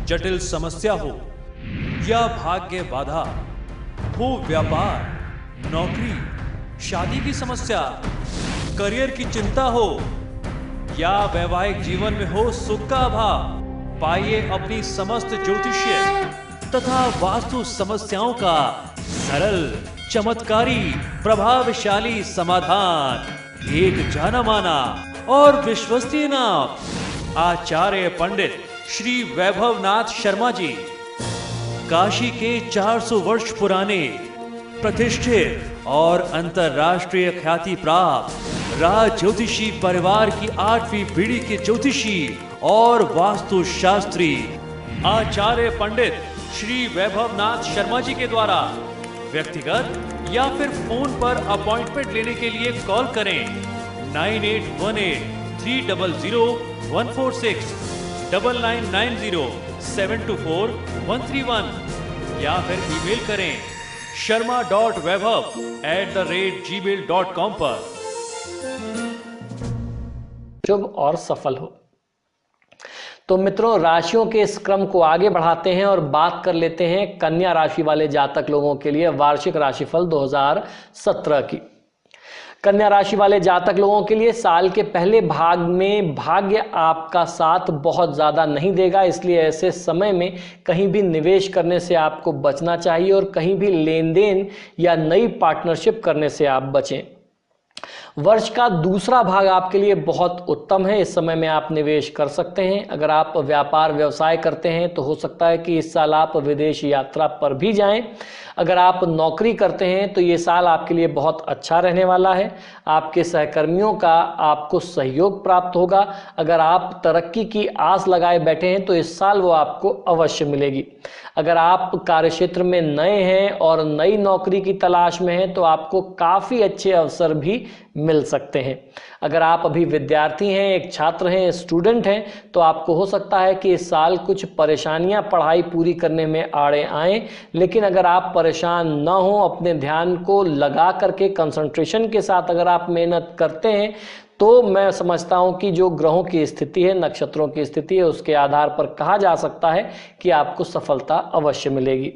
जटिल समस्या हो या भाग्य बाधा हो, व्यापार, नौकरी, शादी की समस्या, करियर की चिंता हो या वैवाहिक जीवन में हो सुख का अभाव, पाइए अपनी समस्त ज्योतिषीय तथा वास्तु समस्याओं का सरल, चमत्कारी, प्रभावशाली समाधान। एक जाना माना और विश्वसनीय नाम, आचार्य पंडित श्री वैभवनाथ शर्मा जी, काशी के 400 वर्ष पुराने प्रतिष्ठित और अंतरराष्ट्रीय ख्याति प्राप्त राज ज्योतिषी परिवार की 8वीं पीढ़ी के ज्योतिषी और वास्तु शास्त्री आचार्य पंडित श्री वैभवनाथ शर्मा जी के द्वारा व्यक्तिगत या फिर फोन पर अपॉइंटमेंट लेने के लिए कॉल करें 9818300146, 9990724131 या फिर ईमेल करें sharma.vaibhav@gmail.com पर। शुभ और सफल हो। तो मित्रों, राशियों के इस क्रम को आगे बढ़ाते हैं और बात कर लेते हैं कन्या राशि वाले जातक लोगों के लिए वार्षिक राशिफल 2017 की। कन्या राशि वाले जातक लोगों के लिए साल के पहले भाग में भाग्य आपका साथ बहुत ज़्यादा नहीं देगा, इसलिए ऐसे समय में कहीं भी निवेश करने से आपको बचना चाहिए और कहीं भी लेन देन या नई पार्टनरशिप करने से आप बचें। वर्ष का दूसरा भाग आपके लिए बहुत उत्तम है, इस समय में आप निवेश कर सकते हैं। अगर आप व्यापार व्यवसाय करते हैं तो हो सकता है कि इस साल आप विदेश यात्रा पर भी जाएं। अगर आप नौकरी करते हैं तो ये साल आपके लिए बहुत अच्छा रहने वाला है। आपके सहकर्मियों का आपको सहयोग प्राप्त होगा। अगर आप तरक्की की आस लगाए बैठे हैं तो इस साल वो आपको अवश्य मिलेगी। अगर आप कार्यक्षेत्र में नए हैं और नई नौकरी की तलाश में हैं तो आपको काफ़ी अच्छे अवसर भी मिल सकते हैं। अगर आप अभी विद्यार्थी हैं, एक छात्र हैं, स्टूडेंट हैं, तो आपको हो सकता है कि इस साल कुछ परेशानियां पढ़ाई पूरी करने में आड़े आएं, लेकिन अगर आप परेशान ना हो, अपने ध्यान को लगा करके कंसंट्रेशन के साथ अगर आप मेहनत करते हैं तो मैं समझता हूं कि जो ग्रहों की स्थिति है, नक्षत्रों की स्थिति है, उसके आधार पर कहा जा सकता है कि आपको सफलता अवश्य मिलेगी।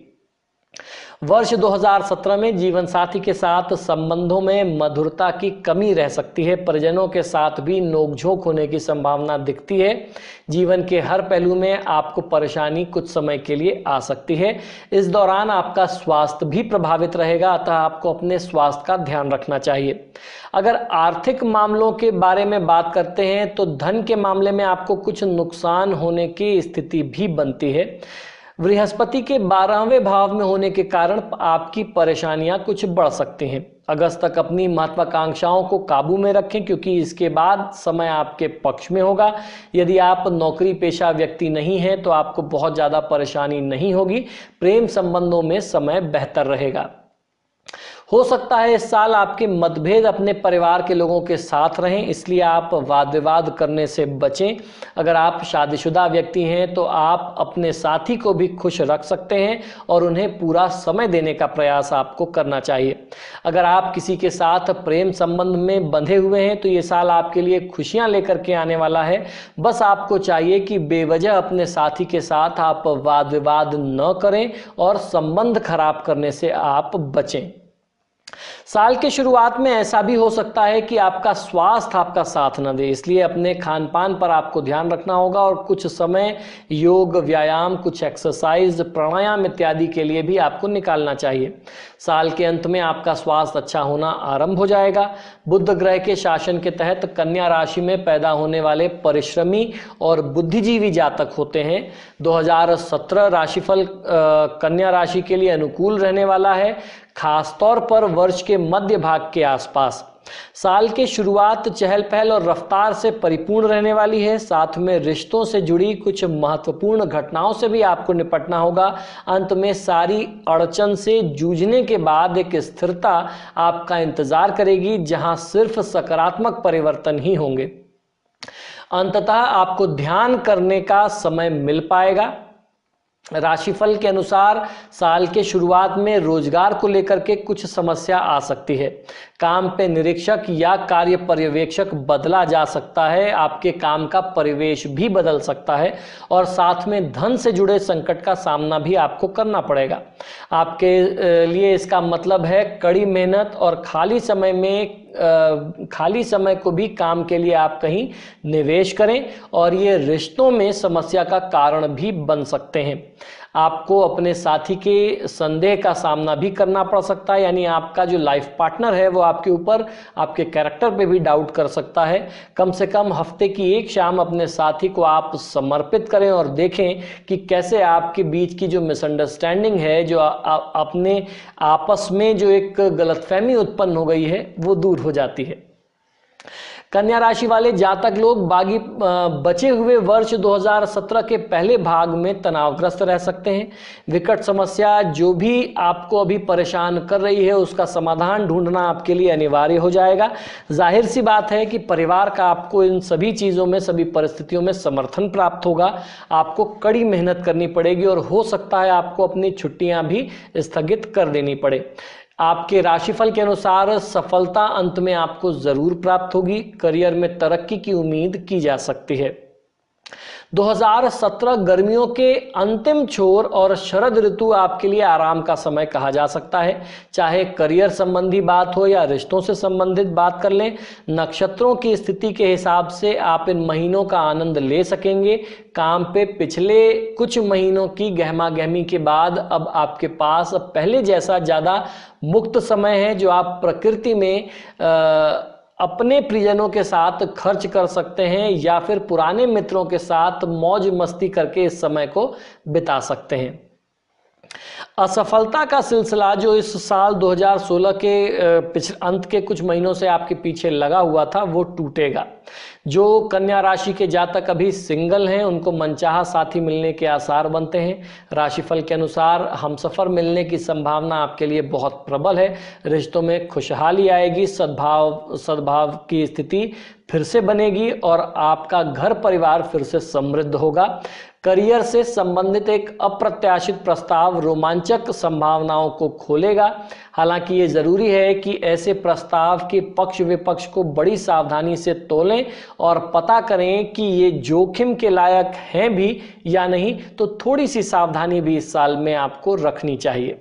वर्ष 2017 में जीवन साथी के साथ संबंधों में मधुरता की कमी रह सकती है। परिजनों के साथ भी नोकझोंक होने की संभावना दिखती है। जीवन के हर पहलू में आपको परेशानी कुछ समय के लिए आ सकती है। इस दौरान आपका स्वास्थ्य भी प्रभावित रहेगा, अतः आपको अपने स्वास्थ्य का ध्यान रखना चाहिए। अगर आर्थिक मामलों के बारे में बात करते हैं तो धन के मामले में आपको कुछ नुकसान होने की स्थिति भी बनती है। बृहस्पति के 12वें भाव में होने के कारण आपकी परेशानियां कुछ बढ़ सकती हैं। अगस्त तक अपनी महत्वाकांक्षाओं को काबू में रखें, क्योंकि इसके बाद समय आपके पक्ष में होगा। यदि आप नौकरी पेशा व्यक्ति नहीं हैं तो आपको बहुत ज़्यादा परेशानी नहीं होगी। प्रेम संबंधों में समय बेहतर रहेगा। हो सकता है इस साल आपके मतभेद अपने परिवार के लोगों के साथ रहें, इसलिए आप वाद विवाद करने से बचें। अगर आप शादीशुदा व्यक्ति हैं तो आप अपने साथी को भी खुश रख सकते हैं और उन्हें पूरा समय देने का प्रयास आपको करना चाहिए। अगर आप किसी के साथ प्रेम संबंध में बंधे हुए हैं तो ये साल आपके लिए खुशियां लेकर के आने वाला है। बस आपको चाहिए कि बेवजह अपने साथी के साथ आप वाद विवाद न करें और संबंध खराब करने से आप बचें। साल के शुरुआत में ऐसा भी हो सकता है कि आपका स्वास्थ्य आपका साथ न दे, इसलिए अपने खान पान पर आपको ध्यान रखना होगा और कुछ समय योग, व्यायाम, कुछ एक्सरसाइज, प्राणायाम इत्यादि के लिए भी आपको निकालना चाहिए। साल के अंत में आपका स्वास्थ्य अच्छा होना आरंभ हो जाएगा। बुध ग्रह के शासन के तहत कन्या राशि में पैदा होने वाले परिश्रमी और बुद्धिजीवी जातक होते हैं। 2017 राशिफल कन्या राशि के लिए अनुकूल रहने वाला है, खासतौर पर वर्ष के मध्य भाग के आसपास। साल के शुरुआत चहल पहल और रफ्तार से परिपूर्ण रहने वाली है। साथ में रिश्तों से जुड़ी कुछ महत्वपूर्ण घटनाओं से भी आपको निपटना होगा। अंत में सारी अड़चन से जूझने के बाद एक स्थिरता आपका इंतजार करेगी, जहां सिर्फ सकारात्मक परिवर्तन ही होंगे। अंततः आपको ध्यान करने का समय मिल पाएगा। राशिफल के अनुसार साल के शुरुआत में रोजगार को लेकर के कुछ समस्या आ सकती है। काम पे निरीक्षक या कार्य पर्यवेक्षक बदला जा सकता है, आपके काम का परिवेश भी बदल सकता है और साथ में धन से जुड़े संकट का सामना भी आपको करना पड़ेगा। आपके लिए इसका मतलब है कड़ी मेहनत और खाली समय को भी काम के लिए आप कहीं निवेश करें और ये रिश्तों में समस्या का कारण भी बन सकते हैं। आपको अपने साथी के संदेह का सामना भी करना पड़ सकता है, यानी आपका जो लाइफ पार्टनर है वो आपके ऊपर, आपके कैरेक्टर पे भी डाउट कर सकता है। कम से कम हफ्ते की एक शाम अपने साथी को आप समर्पित करें और देखें कि कैसे आपके बीच की जो मिसअंडरस्टैंडिंग है, जो अपने आपस में जो एक गलतफहमी उत्पन्न हो गई है, वो दूर हो जाती है। कन्या राशि वाले जातक लोग बचे हुए वर्ष 2017 के पहले भाग में तनावग्रस्त रह सकते हैं। विकट समस्या जो भी आपको अभी परेशान कर रही है उसका समाधान ढूंढना आपके लिए अनिवार्य हो जाएगा। जाहिर सी बात है कि परिवार का आपको इन सभी चीज़ों में, सभी परिस्थितियों में समर्थन प्राप्त होगा। आपको कड़ी मेहनत करनी पड़ेगी और हो सकता है आपको अपनी छुट्टियां भी स्थगित कर देनी पड़े। आपके राशिफल के अनुसार सफलता अंत में आपको जरूर प्राप्त होगी। करियर में तरक्की की उम्मीद की जा सकती है। 2017 गर्मियों के अंतिम छोर और शरद ऋतु आपके लिए आराम का समय कहा जा सकता है। चाहे करियर संबंधी बात हो या रिश्तों से संबंधित बात कर लें, नक्षत्रों की स्थिति के हिसाब से आप इन महीनों का आनंद ले सकेंगे। काम पे पिछले कुछ महीनों की गहमा गहमी के बाद अब आपके पास पहले जैसा ज़्यादा मुक्त समय है, जो आप प्रकृति में अपने प्रियजनों के साथ खर्च कर सकते हैं या फिर पुराने मित्रों के साथ मौज मस्ती करके इस समय को बिता सकते हैं। असफलता का सिलसिला जो इस साल 2016 के अंत के कुछ महीनों से आपके पीछे लगा हुआ था वो टूटेगा। जो कन्या राशि के जातक अभी सिंगल हैं उनको मनचाहा साथी मिलने के आसार बनते हैं। राशिफल के अनुसार हमसफर मिलने की संभावना आपके लिए बहुत प्रबल है। रिश्तों में खुशहाली आएगी, सद्भाव की स्थिति फिर से बनेगी और आपका घर परिवार फिर से समृद्ध होगा। करियर से संबंधित एक अप्रत्याशित प्रस्ताव रोमांचक संभावनाओं को खोलेगा। हालांकि ये जरूरी है कि ऐसे प्रस्ताव के पक्ष विपक्ष को बड़ी सावधानी से तोलें और पता करें कि ये जोखिम के लायक हैं भी या नहीं, तो थोड़ी सी सावधानी भी इस साल में आपको रखनी चाहिए।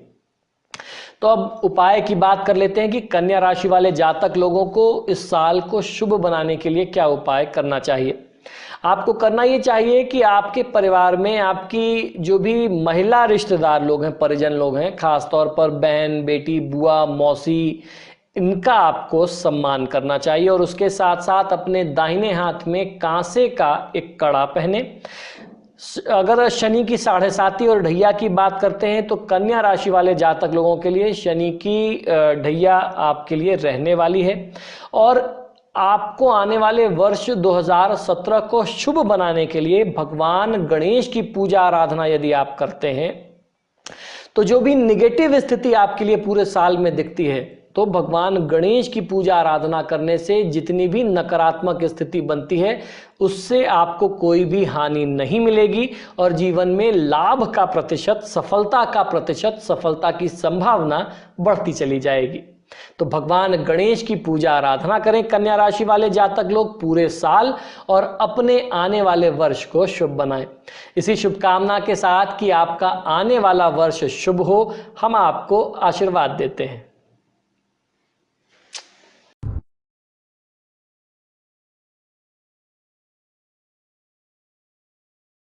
तो अब उपाय की बात कर लेते हैं कि कन्या राशि वाले जातक लोगों को इस साल को शुभ बनाने के लिए क्या उपाय करना चाहिए। आपको करना ये चाहिए कि आपके परिवार में आपकी जो भी महिला रिश्तेदार लोग हैं, परिजन लोग हैं, खासतौर पर बहन, बेटी, बुआ, मौसी, इनका आपको सम्मान करना चाहिए और उसके साथ साथ अपने दाहिने हाथ में कांसे का एक कड़ा पहने। अगर शनि की 7.5 और ढैया की बात करते हैं तो कन्या राशि वाले जातक लोगों के लिए शनि की ढैया आपके लिए रहने वाली है और आपको आने वाले वर्ष 2017 को शुभ बनाने के लिए भगवान गणेश की पूजा आराधना यदि आप करते हैं तो जो भी निगेटिव स्थिति आपके लिए पूरे साल में दिखती है, तो भगवान गणेश की पूजा आराधना करने से जितनी भी नकारात्मक स्थिति बनती है उससे आपको कोई भी हानि नहीं मिलेगी और जीवन में लाभ का प्रतिशत, सफलता का प्रतिशत, सफलता की संभावना बढ़ती चली जाएगी। तो भगवान गणेश की पूजा आराधना करें कन्या राशि वाले जातक लोग पूरे साल और अपने आने वाले वर्ष को शुभ बनाएं। इसी शुभकामना के साथ कि आपका आने वाला वर्ष शुभ हो, हम आपको आशीर्वाद देते हैं।